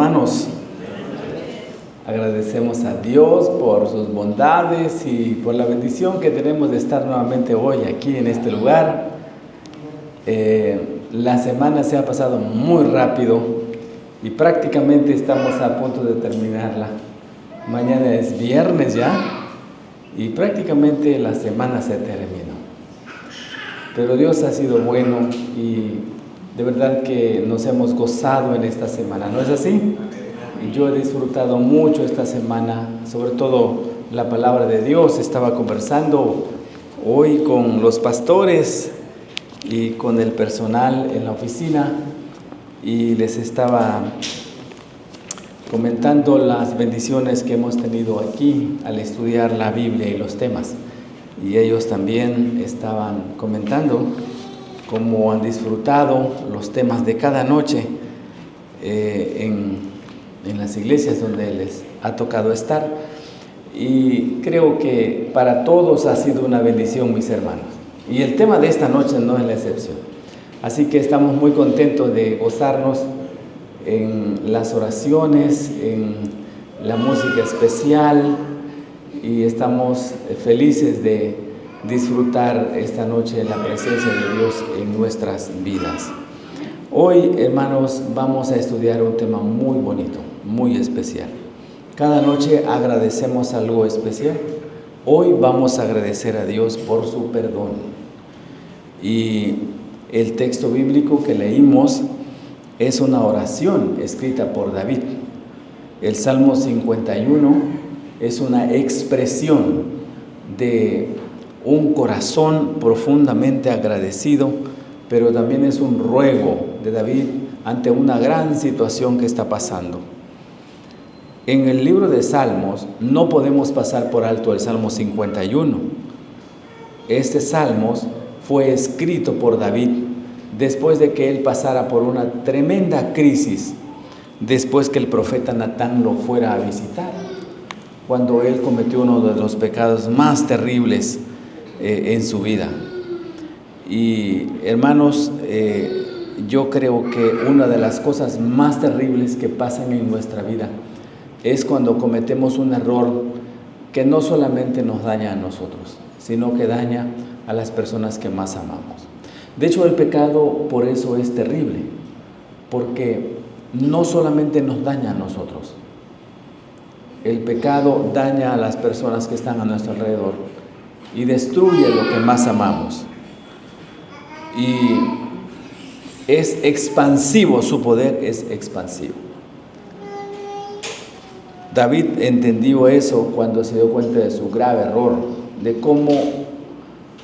hermanos. Agradecemos a Dios por sus bondades y por la bendición que tenemos de estar nuevamente hoy aquí en este lugar. La semana se ha pasado muy rápido y prácticamente estamos a punto de terminarla. Mañana es viernes ya y prácticamente la semana se terminó. Pero Dios ha sido bueno y de verdad que nos hemos gozado en esta semana, ¿no es así? Y yo he disfrutado mucho esta semana, sobre todo la palabra de Dios. Estaba conversando hoy con los pastores y con el personal en la oficina y les estaba comentando las bendiciones que hemos tenido aquí al estudiar la Biblia y los temas. Y ellos también estaban comentando cómo han disfrutado los temas de cada noche en las iglesias donde les ha tocado estar. Y creo que para todos ha sido una bendición, mis hermanos. Y el tema de esta noche no es la excepción. Así que estamos muy contentos de gozarnos en las oraciones, en la música especial, y estamos felices de disfrutar esta noche la presencia de Dios en nuestras vidas. Hoy, hermanos, vamos a estudiar un tema muy bonito, muy especial. Cada noche agradecemos algo especial. Hoy vamos a agradecer a Dios por su perdón. Y el texto bíblico que leímos es una oración escrita por David. El Salmo 51 es una expresión de un corazón profundamente agradecido, pero también es un ruego de David ante una gran situación que está pasando. En el libro de Salmos no podemos pasar por alto el Salmo 51. Este Salmo fue escrito por David después de que él pasara por una tremenda crisis, después que el profeta Natán lo fuera a visitar, cuando él cometió uno de los pecados más terribles en su vida. Y hermanos, yo creo que una de las cosas más terribles que pasan en nuestra vida es cuando cometemos un error que no solamente nos daña a nosotros, sino que daña a las personas que más amamos. De hecho, el pecado por eso es terrible, porque no solamente nos daña a nosotros. El pecado daña a las personas que están a nuestro alrededor y destruye lo que más amamos. Y es expansivo, su poder es expansivo. David entendió eso cuando se dio cuenta de su grave error, de cómo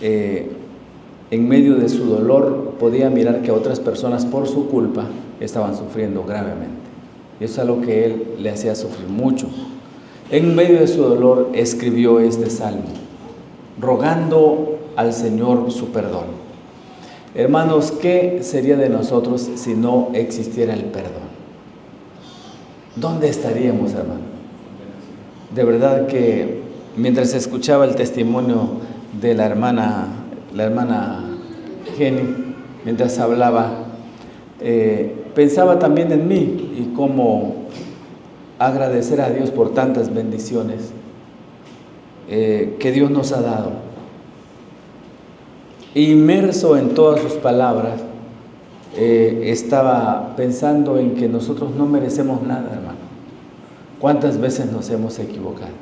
en medio de su dolor podía mirar que otras personas por su culpa estaban sufriendo gravemente. Y eso es algo que él le hacía sufrir mucho. En medio de su dolor escribió este salmo, rogando al Señor su perdón. Hermanos, ¿qué sería de nosotros si no existiera el perdón? ¿Dónde estaríamos, hermano? De verdad que mientras escuchaba el testimonio de la hermana Jenny, mientras hablaba, pensaba también en mí y cómo agradecer a Dios por tantas bendiciones que Dios nos ha dado. Inmerso en todas sus palabras, estaba pensando en que nosotros no merecemos nada, hermano. ¿Cuántas veces nos hemos equivocado?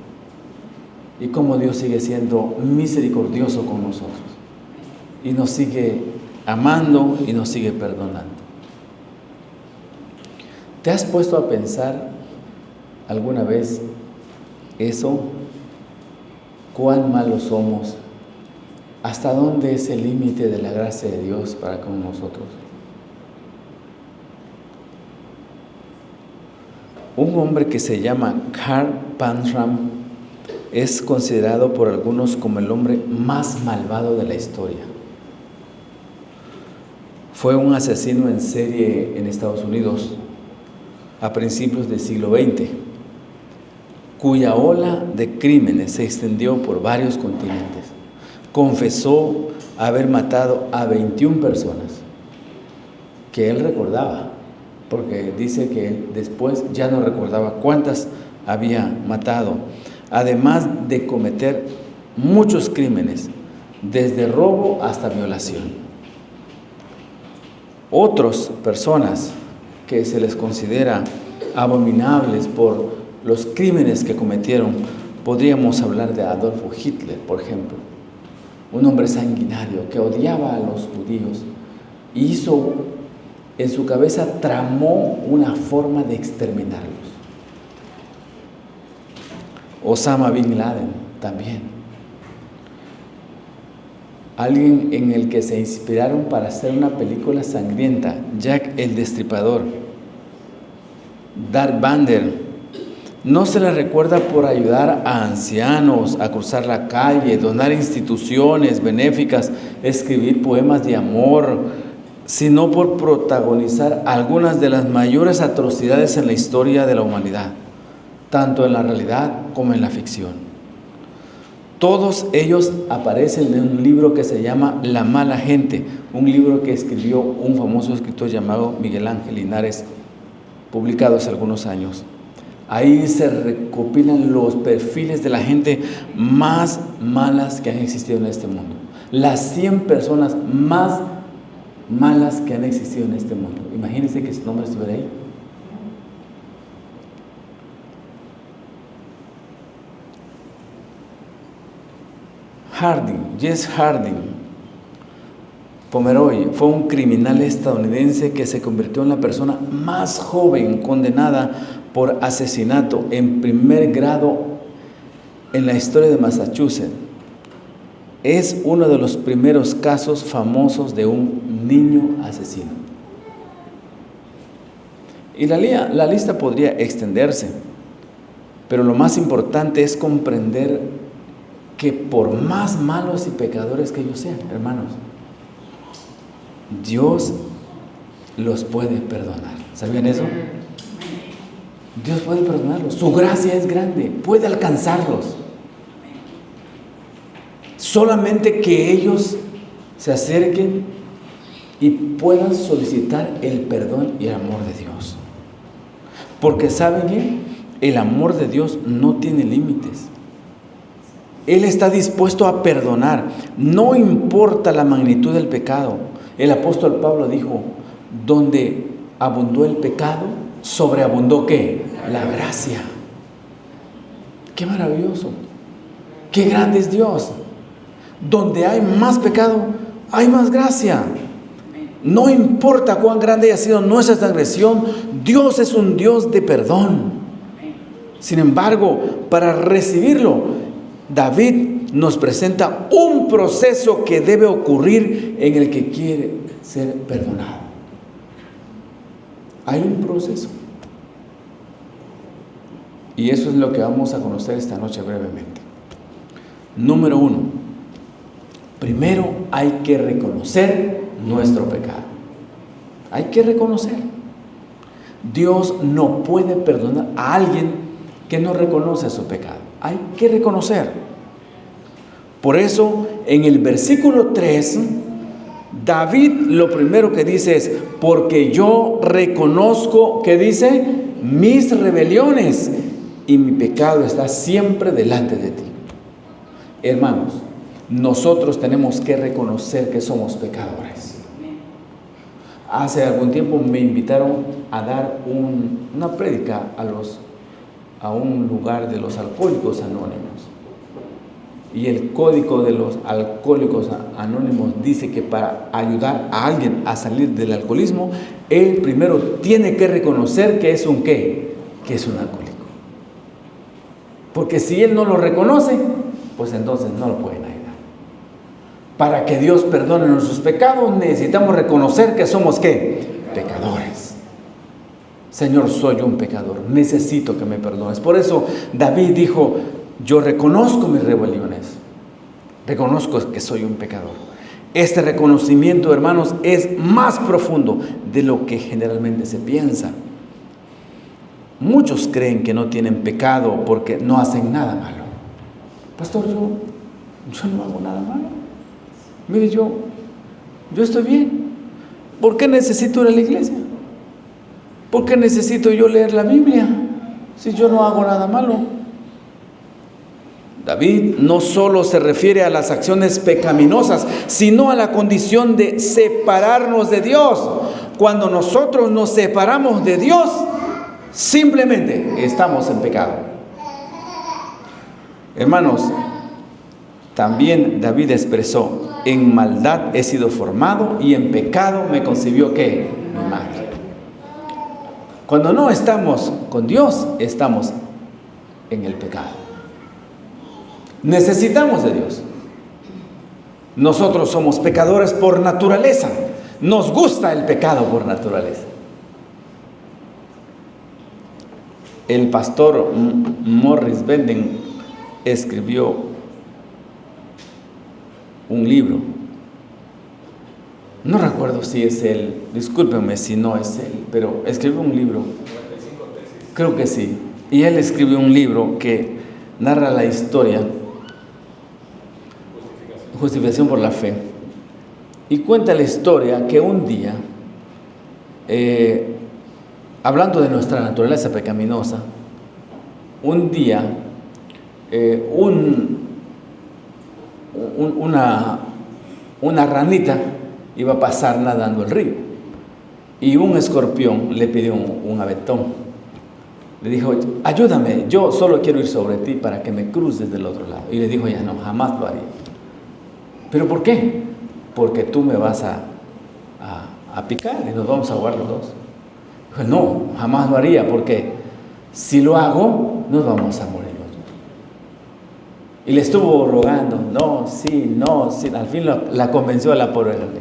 Y cómo Dios sigue siendo misericordioso con nosotros y nos sigue amando y nos sigue perdonando. ¿Te has puesto a pensar alguna vez eso? ¿Cuán malos somos? ¿Hasta dónde es el límite de la gracia de Dios para con nosotros? Un hombre que se llama Karl Panzram es considerado por algunos como el hombre más malvado de la historia. Fue un asesino en serie en Estados Unidos a principios del siglo XX, cuya ola de crímenes se extendió por varios continentes. Confesó haber matado a 21 personas que él recordaba, porque dice que después ya no recordaba cuántas había matado, además de cometer muchos crímenes, desde robo hasta violación. Otras personas que se les considera abominables por los crímenes que cometieron, podríamos hablar de Adolfo Hitler, por ejemplo, un hombre sanguinario que odiaba a los judíos y en su cabeza tramó una forma de exterminarlos. Osama Bin Laden también, alguien en el que se inspiraron para hacer una película sangrienta, Jack el Destripador. Darth Vader no se le recuerda por ayudar a ancianos a cruzar la calle, donar instituciones benéficas, escribir poemas de amor, sino por protagonizar algunas de las mayores atrocidades en la historia de la humanidad, tanto en la realidad como en la ficción. Todos ellos aparecen en un libro que se llama La mala gente, un libro que escribió un famoso escritor llamado Miguel Ángel Linares, publicado hace algunos años. Ahí se recopilan los perfiles de la gente más malas que han existido en este mundo. Las 100 personas más malas que han existido en este mundo. Imagínense que su nombre estuviera ahí. Jess Harding Pomeroy fue un criminal estadounidense que se convirtió en la persona más joven condenada por asesinato en primer grado en la historia de Massachusetts. Es uno de los primeros casos famosos de un niño asesino. Y la lista podría extenderse, pero lo más importante es comprender que por más malos y pecadores que ellos sean, hermanos, Dios los puede perdonar. ¿Sabían eso? Dios puede perdonarlos. Su gracia es grande, puede alcanzarlos. Solamente que ellos se acerquen y puedan solicitar el perdón y el amor de Dios. Porque ¿saben qué? El amor de Dios no tiene límites. Él está dispuesto a perdonar, no importa la magnitud del pecado. El apóstol Pablo dijo, donde abundó el pecado, sobreabundó ¿qué? La gracia. ¡Qué maravilloso! ¡Qué grande es Dios! Donde hay más pecado, hay más gracia. No importa cuán grande haya sido nuestra transgresión, Dios es un Dios de perdón. Sin embargo, para recibirlo, David nos presenta un proceso que debe ocurrir en el que quiere ser perdonado. Hay un proceso. Y eso es lo que vamos a conocer esta noche brevemente. Número 1. Primero hay que reconocer nuestro pecado. Hay que reconocer. Dios no puede perdonar a alguien que no reconoce su pecado. Hay que reconocer. Por eso, en el versículo 3, David lo primero que dice es, porque yo reconozco, ¿qué dice? Mis rebeliones y mi pecado está siempre delante de ti. Hermanos, nosotros tenemos que reconocer que somos pecadores. Hace algún tiempo me invitaron a dar una prédica a un lugar de los alcohólicos anónimos. Y el código de los alcohólicos anónimos dice que para ayudar a alguien a salir del alcoholismo, él primero tiene que reconocer que es un ¿qué? Que es un alcohólico. Porque si él no lo reconoce, pues entonces no lo pueden ayudar. Para que Dios perdone nuestros pecados, necesitamos reconocer que somos ¿qué? Pecadores. Señor, soy un pecador, necesito que me perdones. Por eso David dijo, yo reconozco mis rebeliones, reconozco que soy un pecador. Este reconocimiento, hermanos, es más profundo de lo que generalmente se piensa. Muchos creen que no tienen pecado porque no hacen nada malo. Pastor, yo no hago nada malo. Mire, yo estoy bien. ¿Por qué necesito ir a la iglesia? ¿Por qué necesito yo leer la Biblia si yo no hago nada malo? David no solo se refiere a las acciones pecaminosas, sino a la condición de separarnos de Dios. Cuando nosotros nos separamos de Dios, simplemente estamos en pecado. Hermanos, también David expresó: en maldad he sido formado y en pecado me concibió ¿qué? Mi madre. Cuando no estamos con Dios, estamos en el pecado. Necesitamos de Dios. Nosotros somos pecadores por naturaleza. Nos gusta el pecado por naturaleza. El pastor Morris Benden escribió un libro. No recuerdo si es él, discúlpenme si no es él, pero escribió un libro. Creo que sí. Y él escribió un libro que narra la historia, Justificación por la Fe, y cuenta la historia que un día, hablando de nuestra naturaleza pecaminosa, un día una ranita iba a pasar nadando el río y un escorpión le pidió un aventón. Le dijo: ayúdame, yo solo quiero ir sobre ti para que me cruces del otro lado. Y le dijo: ya no, jamás lo haría. ¿Pero por qué? Porque tú me vas a picar y nos vamos a ahogar los dos. Dijo: no, jamás lo haría, porque si lo hago, nos vamos a morir los dos. Y le estuvo rogando: no, sí, no, sí. Al fin la convenció a la pobre ranita.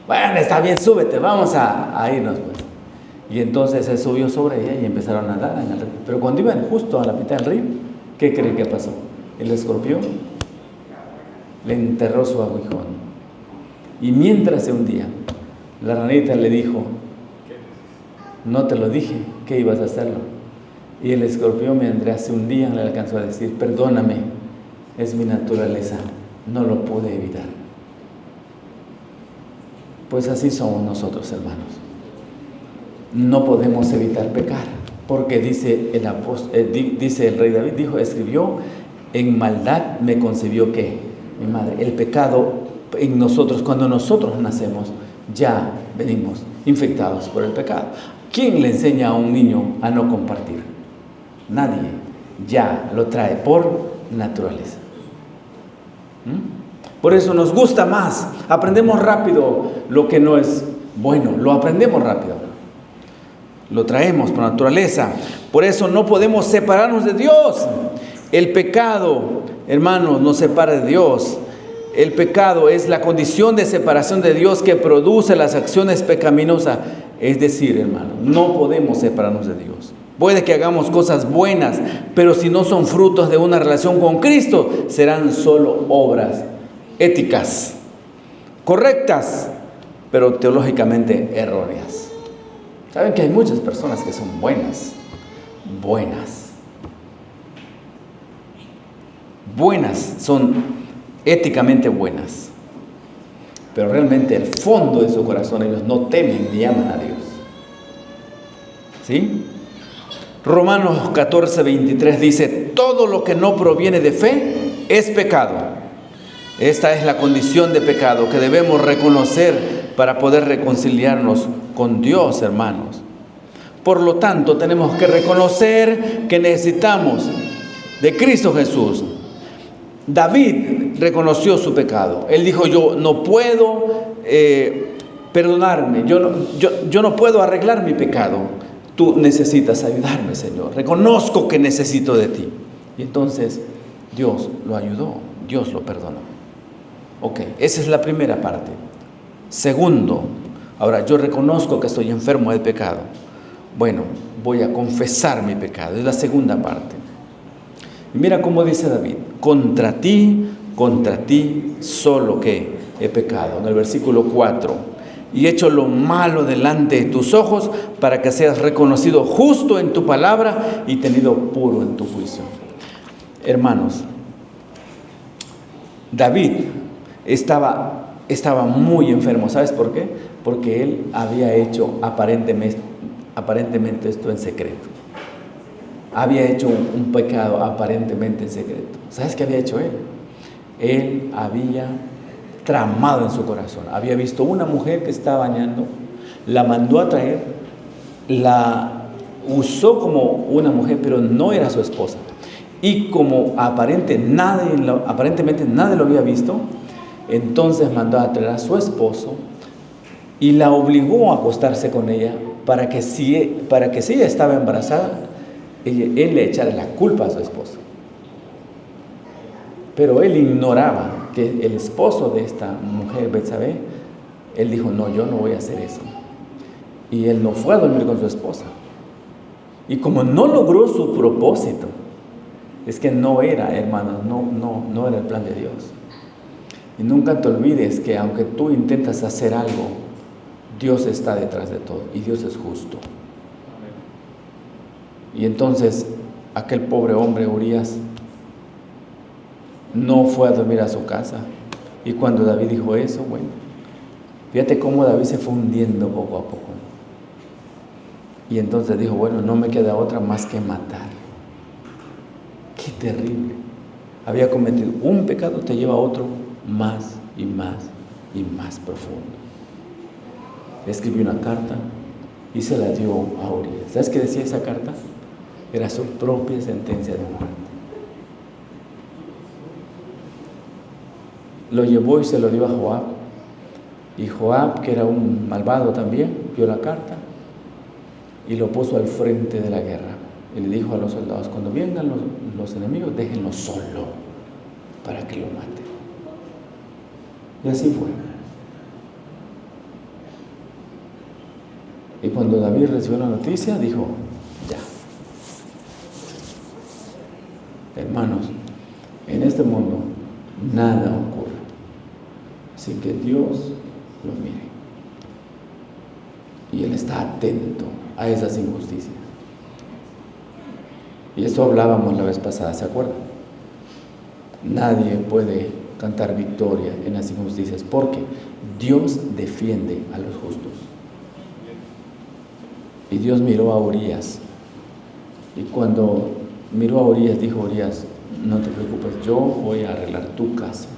Bueno, está bien, súbete, vamos a irnos pues. Y entonces se subió sobre ella y empezaron a nadar en el río. Pero cuando iban justo a la mitad del río, ¿qué creen que pasó? El escorpión le enterró su aguijón. Y mientras se hundía, la ranita le dijo: no te lo dije, que ibas a hacerlo. Y el escorpión, mientras se hundía, le alcanzó a decir: perdóname, es mi naturaleza, no lo pude evitar. Pues así somos nosotros, hermanos. No podemos evitar pecar, porque dice el rey David, escribió: en maldad me concibió ¿qué? Mi madre. El pecado en nosotros, cuando nosotros nacemos, ya venimos infectados por el pecado. ¿Quién le enseña a un niño a no compartir? Nadie. Ya lo trae por naturaleza. Por eso nos gusta más. Aprendemos rápido lo que no es bueno. Lo aprendemos rápido. Lo traemos por naturaleza. Por eso no podemos separarnos de Dios. El pecado, hermanos, nos separa de Dios. El pecado es la condición de separación de Dios que produce las acciones pecaminosas. Es decir, hermanos, no podemos separarnos de Dios. Puede que hagamos cosas buenas, pero si no son frutos de una relación con Cristo, serán solo obras éticas, correctas, pero teológicamente erróneas. Saben que hay muchas personas que son buenas, son éticamente buenas, pero realmente el fondo de su corazón ellos no temen ni aman a Dios. ¿Sí? Romanos 14:23 dice: todo lo que no proviene de fe es pecado. Esta es la condición de pecado que debemos reconocer para poder reconciliarnos con Dios, hermanos. Por lo tanto, tenemos que reconocer que necesitamos de Cristo Jesús. David reconoció su pecado. Él dijo: yo no puedo perdonarme, yo no puedo arreglar mi pecado. Tú necesitas ayudarme, Señor. Reconozco que necesito de ti. Y entonces Dios lo ayudó, Dios lo perdonó. Ok, esa es la primera parte. Segundo, ahora yo reconozco que estoy enfermo de pecado. Bueno, voy a confesar mi pecado. Es la segunda parte. Y mira cómo dice David: contra ti solo que he pecado. En el versículo 4. Y he hecho lo malo delante de tus ojos, para que seas reconocido justo en tu palabra y tenido puro en tu juicio. Hermanos, David estaba muy enfermo. ¿Sabes por qué? Porque él había hecho aparentemente aparentemente esto en secreto. Había hecho un pecado aparentemente en secreto. ¿Sabes qué había hecho él? Él había tramado en su corazón. Había visto una mujer que estaba bañando, la mandó a traer, la usó como una mujer, pero no era su esposa. Y como aparentemente nadie lo había visto, entonces mandó a traer a su esposo y la obligó a acostarse con ella para que si ella estaba embarazada, él le echara la culpa a su esposo. Pero él ignoraba que el esposo de esta mujer, Betsabé, él dijo, no, yo no voy a hacer eso. Y él no fue a dormir con su esposa. Y como no logró su propósito, es que no era, hermanos, no era el plan de Dios. Y nunca te olvides que aunque tú intentas hacer algo, Dios está detrás de todo y Dios es justo. Y entonces aquel pobre hombre Urías no fue a dormir a su casa. Y cuando David dijo eso, bueno, fíjate cómo David se fue hundiendo poco a poco. Y entonces dijo, bueno, no me queda otra más que matar. Qué terrible. Había cometido un pecado, te lleva a otro más y más y más profundo. Escribió una carta y se la dio a Urías. ¿Sabes qué decía esa carta? Era su propia sentencia de muerte. Lo llevó y se lo dio a Joab. Y Joab, que era un malvado también, vio la carta y lo puso al frente de la guerra. Y le dijo a los soldados, cuando vengan los enemigos, déjenlo solo para que lo maten. Y así fue. Y cuando David recibió la noticia, dijo, ya. Hermanos, en este mundo nada ocurre sin que Dios lo mire. Y Él está atento a esas injusticias. Y eso hablábamos la vez pasada, ¿se acuerdan? Nadie puede cantar victoria en las injusticias porque Dios defiende a los justos. Y Dios miró a Urías. Y cuando miró a Urías, dijo Urías, no te preocupes, yo voy a arreglar tu caso.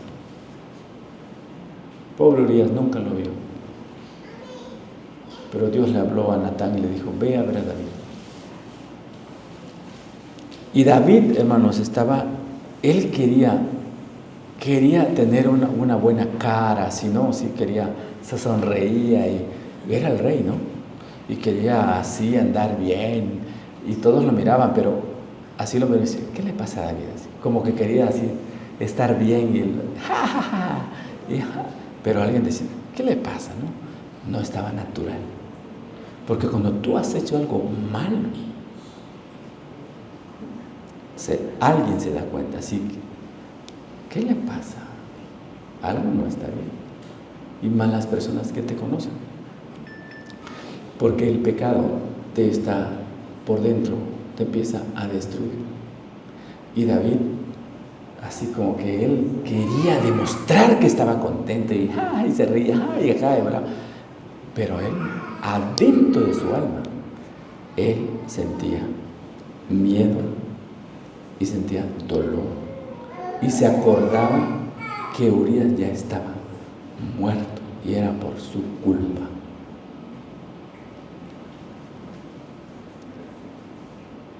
Pobre Urías nunca lo vio. Pero Dios le habló a Natán y le dijo, ve a ver a David. Y David, hermanos, él quería tener una buena cara, si no, sí quería, se sonreía y era el rey, ¿no? Y quería así andar bien, y todos lo miraban, pero así lo veían, ¿qué le pasa a David? Así, como que quería así estar bien, y él, ja, ja, ja, pero alguien decía, ¿qué le pasa? No estaba natural, porque cuando tú has hecho algo malo, alguien se da cuenta, así que, ¿qué le pasa? Algo no está bien. Y más las personas que te conocen. Porque el pecado te está por dentro, te empieza a destruir. Y David, así como que él quería demostrar que estaba contento y se reía, pero él, adentro de su alma, él sentía miedo y sentía dolor. Y se acordaba que Urías ya estaba muerto y era por su culpa.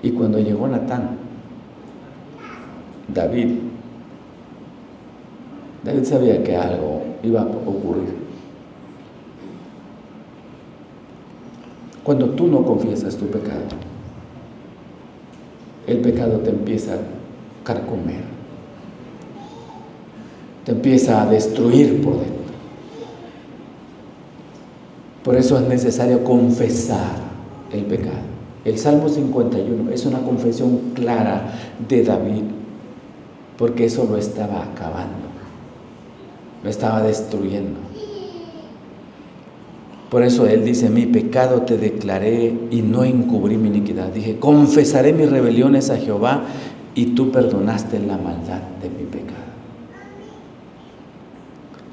Y cuando llegó Natán, David sabía que algo iba a ocurrir. Cuando tú no confiesas tu pecado, el pecado te empieza a carcomer, te empieza a destruir por dentro. Por eso es necesario confesar el pecado. El Salmo 51 es una confesión clara de David, porque eso lo estaba acabando, lo estaba destruyendo. Por eso él dice, mi pecado te declaré y no encubrí mi iniquidad. Dije, confesaré mis rebeliones a Jehová y tú perdonaste la maldad de mi pecado.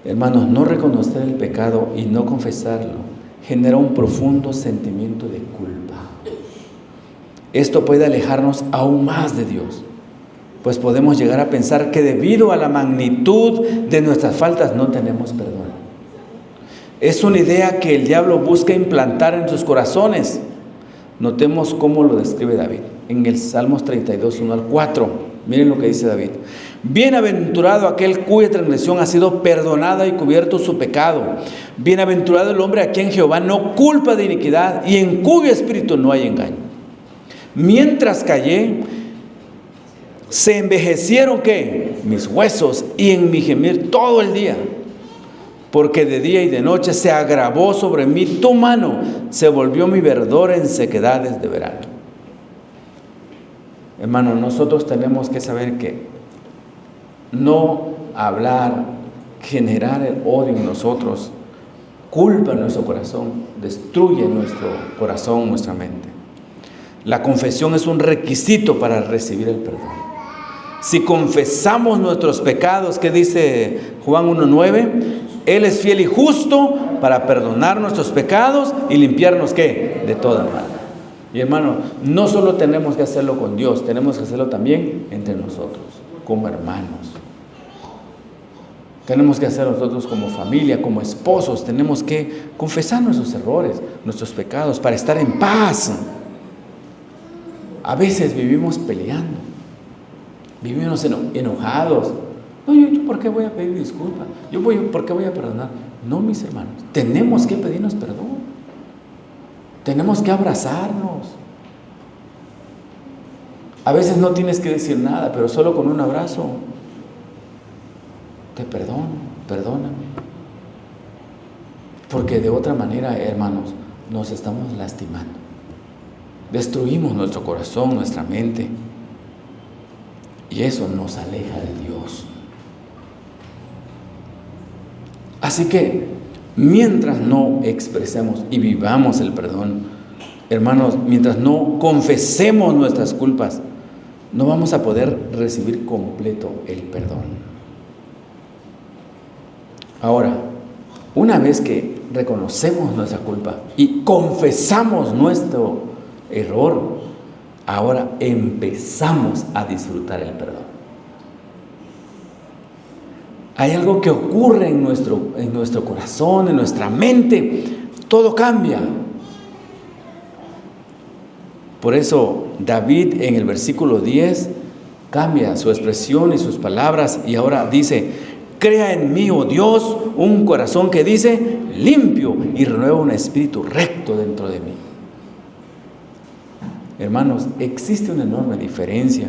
Hermanos, no reconocer el pecado y no confesarlo genera un profundo sentimiento de culpa. Esto puede alejarnos aún más de Dios, pues podemos llegar a pensar que debido a la magnitud de nuestras faltas no tenemos perdón. Es una idea que el diablo busca implantar en sus corazones. Notemos cómo lo describe David en el Salmos 32, 1 al 4. Miren lo que dice David. Bienaventurado aquel cuya transgresión ha sido perdonada y cubierto su pecado. Bienaventurado el hombre a quien Jehová no culpa de iniquidad y en cuyo espíritu no hay engaño. Mientras callé, se envejecieron ¿qué? Mis huesos y en mi gemir todo el día. Porque de día y de noche se agravó sobre mí tu mano, se volvió mi verdor en sequedades de verano. Hermano, nosotros tenemos que saber que no hablar, generar el odio en nosotros, culpa en nuestro corazón, destruye nuestro corazón, nuestra mente. La confesión es un requisito para recibir el perdón. Si confesamos nuestros pecados, ¿qué dice Juan 1:9? Él es fiel y justo para perdonar nuestros pecados y limpiarnos ¿qué? De toda maldad. Y hermano, no solo tenemos que hacerlo con Dios, tenemos que hacerlo también entre nosotros, como hermanos. Tenemos que hacerlo nosotros como familia, como esposos. Tenemos que confesar nuestros errores, nuestros pecados, para estar en paz. A veces vivimos peleando, vivimos enojados. No, yo ¿por qué voy a pedir disculpas? ¿Por qué voy a perdonar? No, mis hermanos, tenemos que pedirnos perdón. Tenemos que abrazarnos. A veces no tienes que decir nada, pero solo con un abrazo, te perdono, perdóname. Porque de otra manera, hermanos, nos estamos lastimando. Destruimos nuestro corazón, nuestra mente. Y eso nos aleja de Dios. Así que, mientras no expresemos y vivamos el perdón, hermanos, mientras no confesemos nuestras culpas, no vamos a poder recibir completo el perdón. Ahora, una vez que reconocemos nuestra culpa y confesamos nuestro error, ahora empezamos a disfrutar el perdón. Hay algo que ocurre en nuestro corazón, en nuestra mente. Todo cambia. Por eso David en el versículo 10 cambia su expresión y sus palabras y ahora dice: crea en mí, oh Dios, un corazón que dice limpio y renueva un espíritu recto dentro de mí. Hermanos, existe una enorme diferencia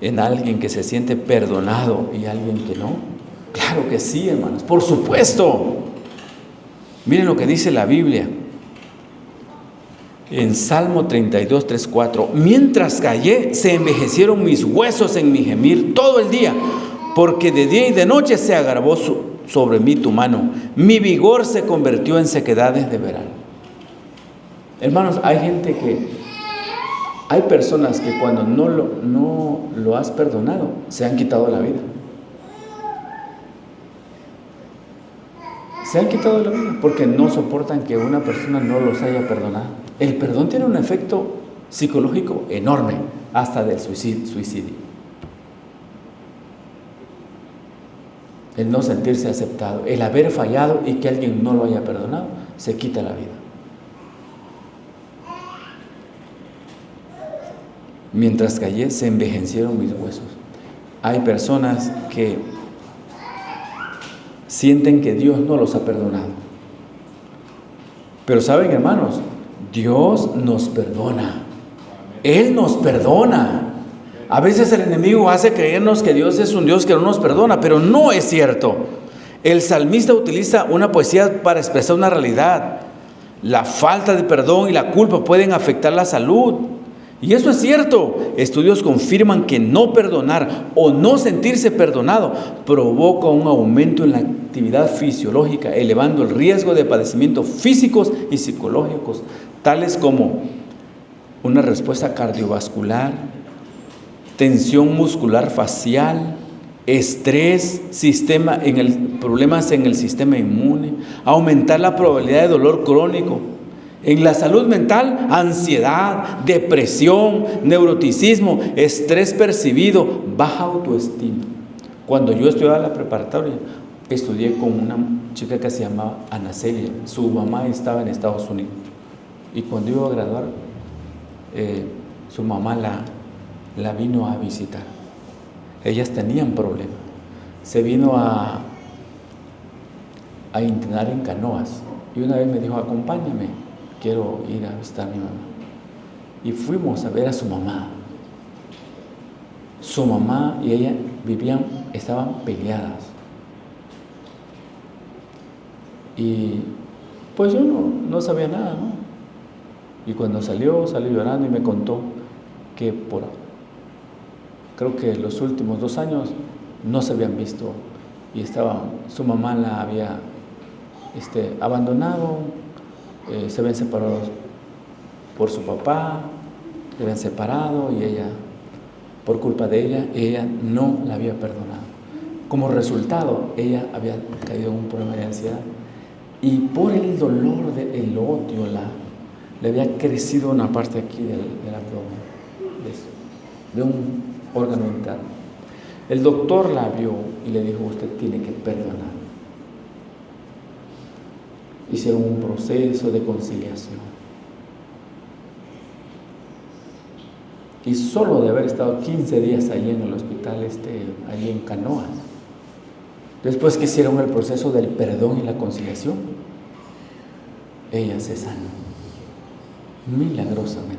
en alguien que se siente perdonado y alguien que no. Claro que sí, hermanos, por supuesto. Miren lo que dice la Biblia en Salmo 32, 3, 4. Mientras callé, se envejecieron mis huesos en mi gemir todo el día, porque de día y de noche se agravó sobre mí tu mano. Mi vigor se convirtió en sequedades de verano. Hermanos, hay personas que cuando no lo has perdonado, se han quitado la vida. Se han quitado la vida porque no soportan que una persona no los haya perdonado. El perdón tiene un efecto psicológico enorme, hasta del suicidio. El no sentirse aceptado, el haber fallado y que alguien no lo haya perdonado, se quita la vida. Mientras callé, se envejecieron mis huesos. Hay personas que sienten que Dios no los ha perdonado. Pero saben, hermanos, Dios nos perdona. Él nos perdona. A veces el enemigo hace creernos que Dios es un Dios que no nos perdona, pero no es cierto. El salmista utiliza una poesía para expresar una realidad. La falta de perdón y la culpa pueden afectar la salud. Y eso es cierto. Estudios confirman que no perdonar o no sentirse perdonado provoca un aumento en la actividad fisiológica, elevando el riesgo de padecimientos físicos y psicológicos, tales como una respuesta cardiovascular, tensión muscular facial, estrés, problemas en el sistema inmune, aumentar la probabilidad de dolor crónico. En la salud mental, ansiedad, depresión, neuroticismo, estrés percibido, baja autoestima. Cuando yo estudiaba la preparatoria, estudié con una chica que se llamaba Ana Celia. Su mamá estaba en Estados Unidos. Y cuando iba a graduar, su mamá la vino a visitar. Ellas tenían problemas. Se vino a internar en Canoas. Y una vez me dijo, acompáñame, quiero ir a visitar a mi mamá. Y fuimos a ver a su mamá. Su mamá y ella estaban peleadas. Y pues yo no sabía nada, ¿no? Y cuando salió llorando y me contó que creo que los últimos 2 años no se habían visto y su mamá la había abandonado, se habían separado por su papá, se habían separado y ella, por culpa de ella no la había perdonado. Como resultado, ella había caído en un problema de ansiedad y por el dolor del odio le había crecido una parte aquí del abdomen, de un órgano interno. El doctor la vio y le dijo, usted tiene que perdonar. Hicieron un proceso de conciliación. Y solo de haber estado 15 días allí en el hospital, allí en Canoas, después que hicieron el proceso del perdón y la conciliación, ella se sanó milagrosamente.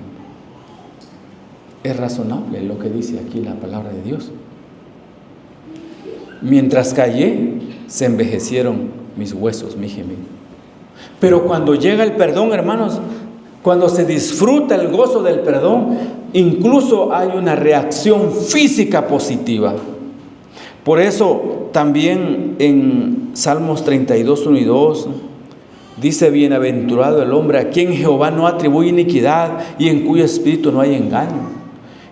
Es razonable lo que dice aquí la palabra de Dios. Mientras callé, se envejecieron mis huesos, mi gemido. Pero cuando llega el perdón, hermanos, cuando se disfruta el gozo del perdón, incluso hay una reacción física positiva. Por eso también en Salmos 32, 1 y 2 dice, bienaventurado el hombre a quien Jehová no atribuye iniquidad y en cuyo espíritu no hay engaño.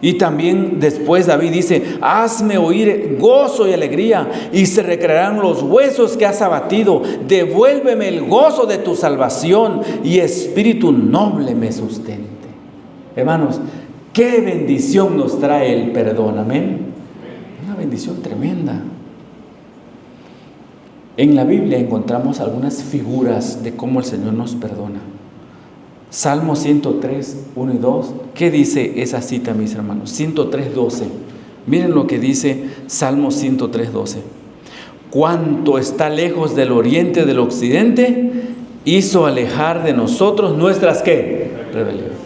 Y también después David dice, hazme oír gozo y alegría y se recrearán los huesos que has abatido. Devuélveme el gozo de tu salvación y espíritu noble me sustente. Hermanos, qué bendición nos trae el perdón, amén. Una bendición tremenda. En la Biblia encontramos algunas figuras de cómo el Señor nos perdona. Salmo 103, 1 y 2. ¿Qué dice esa cita, mis hermanos? 103, 12. Miren lo que dice Salmo 103, 12. Cuánto está lejos del oriente del occidente, hizo alejar de nosotros nuestras, ¿qué? Rebeliones.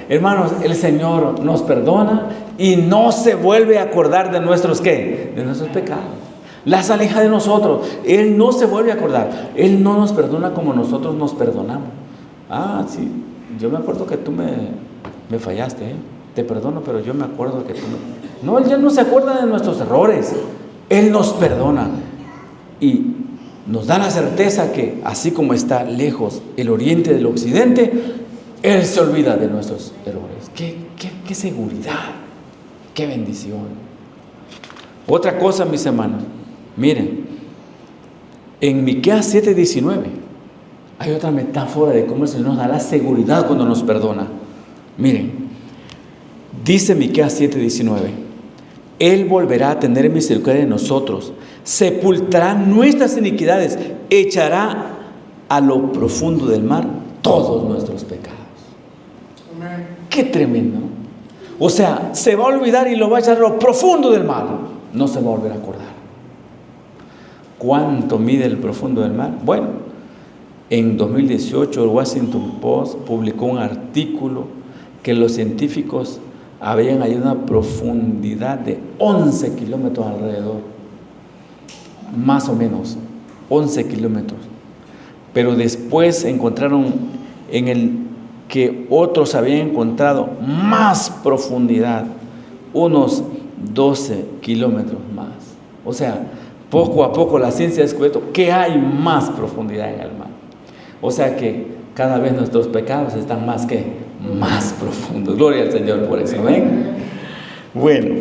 Hermanos, el Señor nos perdona y no se vuelve a acordar de nuestros, ¿qué? De nuestros pecados. Las aleja de nosotros. Él no se vuelve a acordar. Él no nos perdona como nosotros nos perdonamos. Ah, sí, yo me acuerdo que tú me fallaste, ¿eh? Te perdono, pero yo me acuerdo que tú no, Él ya no se acuerda de nuestros errores. Él nos perdona y nos da la certeza que así como está lejos el oriente del occidente, Él se olvida de nuestros errores. Qué seguridad, qué bendición. Otra cosa, mis hermanos, miren, en Miqueas 7:19 hay otra metáfora de cómo el Señor nos da la seguridad cuando nos perdona. Miren, dice Miqueas 7:19, Él volverá a tener misericordia de nosotros, sepultará nuestras iniquidades, echará a lo profundo del mar todos nuestros pecados. Amén. Qué tremendo. O sea, se va a olvidar y lo va a echar a lo profundo del mar. No se va a volver a acordar. ¿Cuánto mide el profundo del mar? Bueno, en 2018 el Washington Post publicó un artículo que los científicos habían hallado una profundidad de 11 kilómetros alrededor, más o menos 11 kilómetros. Pero después encontraron que otros habían encontrado más profundidad, unos 12 kilómetros más. O sea, poco a poco la ciencia ha descubierto que hay más profundidad en el mar. O sea que cada vez nuestros pecados están más profundos. Gloria al Señor por eso. ¿Ven? Bueno,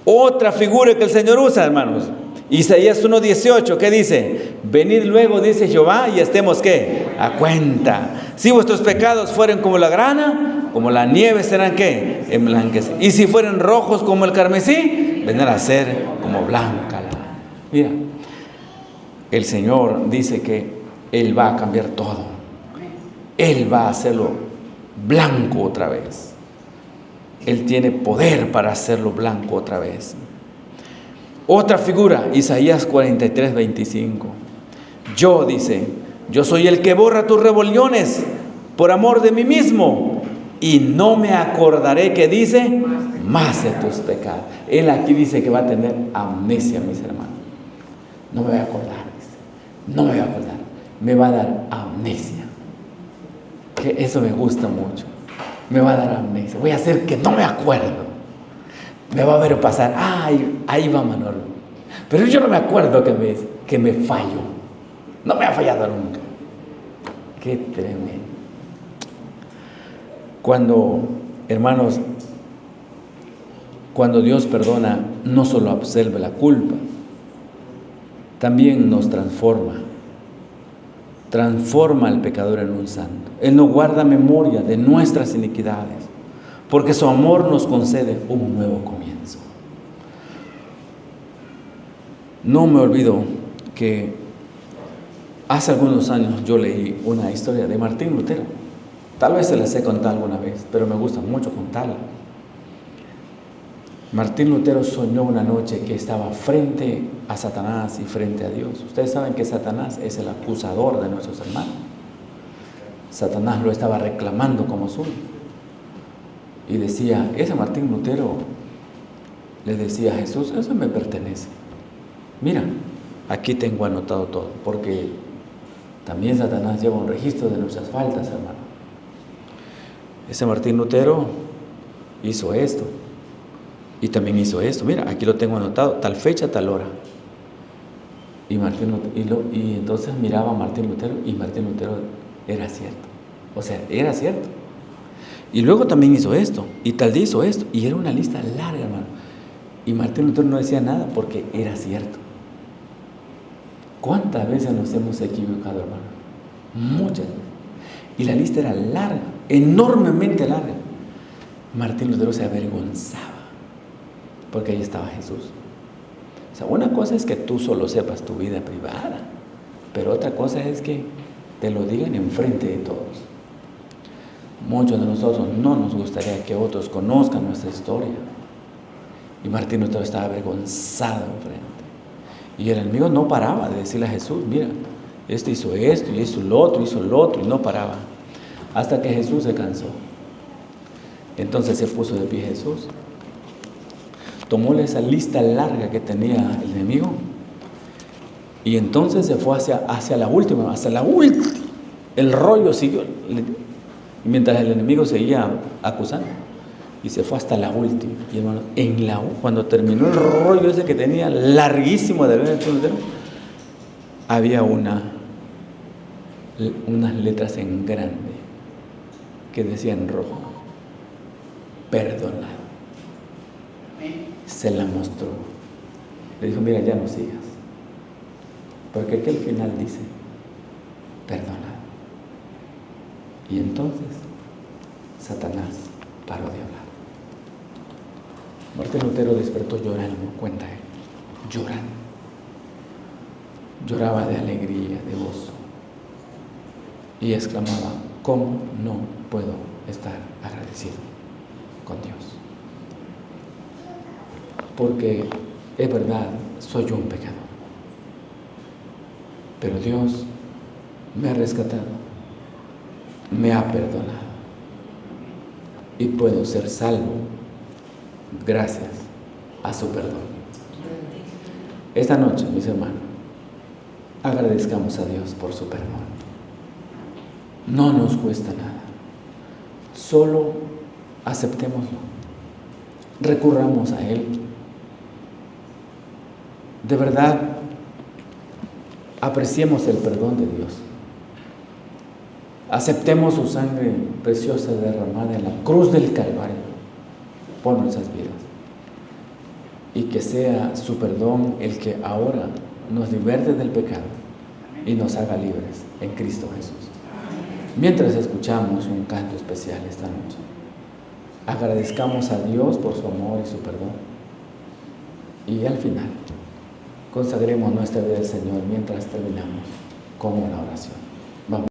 otra figura que el Señor usa, hermanos, Isaías 1:18, ¿qué dice? Venid luego, dice Jehová, y estemos, ¿qué? A cuenta. Si vuestros pecados fueren como la grana, como la nieve serán, ¿qué? Emblanquecidos. Y si fueren rojos como el carmesí, vendrán a ser como blanca la lana. Mira, el Señor dice que Él va a cambiar todo. Él va a hacerlo blanco otra vez. Él tiene poder para hacerlo blanco otra vez. Otra figura, Isaías 43:25. Yo, dice, yo soy el que borra tus rebeliones por amor de mí mismo, y no me acordaré, que dice, más de tus pecados. Él aquí dice que va a tener amnesia, mis hermanos. No me voy a acordar, dice. No me voy a acordar. Me va a dar amnesia. Que eso me gusta mucho. Me va a dar amnesia. Voy a hacer que no me acuerdo. Me va a ver pasar. Ahí va Manolo. Pero yo no me acuerdo que me fallo. No me ha fallado nunca. Qué tremendo. Hermanos, cuando Dios perdona, no solo absuelve la culpa, también nos transforma. Transforma al pecador en un santo. Él no guarda memoria de nuestras iniquidades, porque su amor nos concede un nuevo comienzo. No me olvido que hace algunos años yo leí una historia de Martín Lutero. Tal vez se las he contado alguna vez, pero me gusta mucho contarla. Martín Lutero soñó una noche que estaba frente a Satanás y frente a Dios. Ustedes saben que Satanás es el acusador de nuestros hermanos. Satanás lo estaba reclamando como suyo. Y decía, ese Martín Lutero le decía a Jesús, eso me pertenece. Mira, aquí tengo anotado todo, porque también Satanás lleva un registro de nuestras faltas, hermano. Ese Martín Lutero hizo esto. Y también hizo esto. Mira, aquí lo tengo anotado, tal fecha, tal hora. Y entonces miraba a Martín Lutero, y Martín Lutero era cierto. O sea, era cierto. Y luego también hizo esto, y tal día hizo esto. Y era una lista larga, hermano. Y Martín Lutero no decía nada porque era cierto. ¿Cuántas veces nos hemos equivocado, hermano? Muchas veces. Y la lista era larga, enormemente larga. Martín Lutero se avergonzaba, porque ahí estaba Jesús. O sea, una cosa es que tú solo sepas tu vida privada, pero otra cosa es que te lo digan enfrente de todos. Muchos de nosotros no nos gustaría que otros conozcan nuestra historia. Y Martín Lutero estaba avergonzado enfrente. Y el enemigo no paraba de decirle a Jesús, mira, este hizo esto, y hizo lo otro, y no paraba. Hasta que Jesús se cansó. Entonces se puso de pie Jesús. Tomóle esa lista larga que tenía el enemigo, y entonces se fue hacia la última. El rollo siguió, mientras el enemigo seguía acusando, y se fue hasta la última. Y hermano, cuando terminó el rollo ese que tenía larguísimo de ver, había unas letras en grande que decían en rojo, perdonado. Se la mostró. Le dijo, mira, ya no sigas, porque aquí al final dice, perdonado. Y entonces Satanás paró de hablar. Martín Lutero despertó llorando, cuenta él, llorando. Lloraba de alegría, de gozo, y exclamaba, ¿cómo no puedo estar agradecido con Dios? Porque es verdad, soy yo un pecador, pero Dios me ha rescatado, me ha perdonado, y puedo ser salvo gracias a su perdón. Esta noche, mis hermanos, agradezcamos a Dios por su perdón. No nos cuesta nada, solo aceptémoslo, recurramos a Él. De verdad, apreciemos el perdón de Dios. Aceptemos su sangre preciosa derramada en la cruz del Calvario por nuestras vidas. y que sea su perdón el que ahora nos liberte del pecado y nos haga libres en Cristo Jesús. Mientras escuchamos un canto especial esta noche, agradezcamos a Dios por su amor y su perdón. Y al final, consagremos nuestra vida al Señor mientras terminamos con una oración.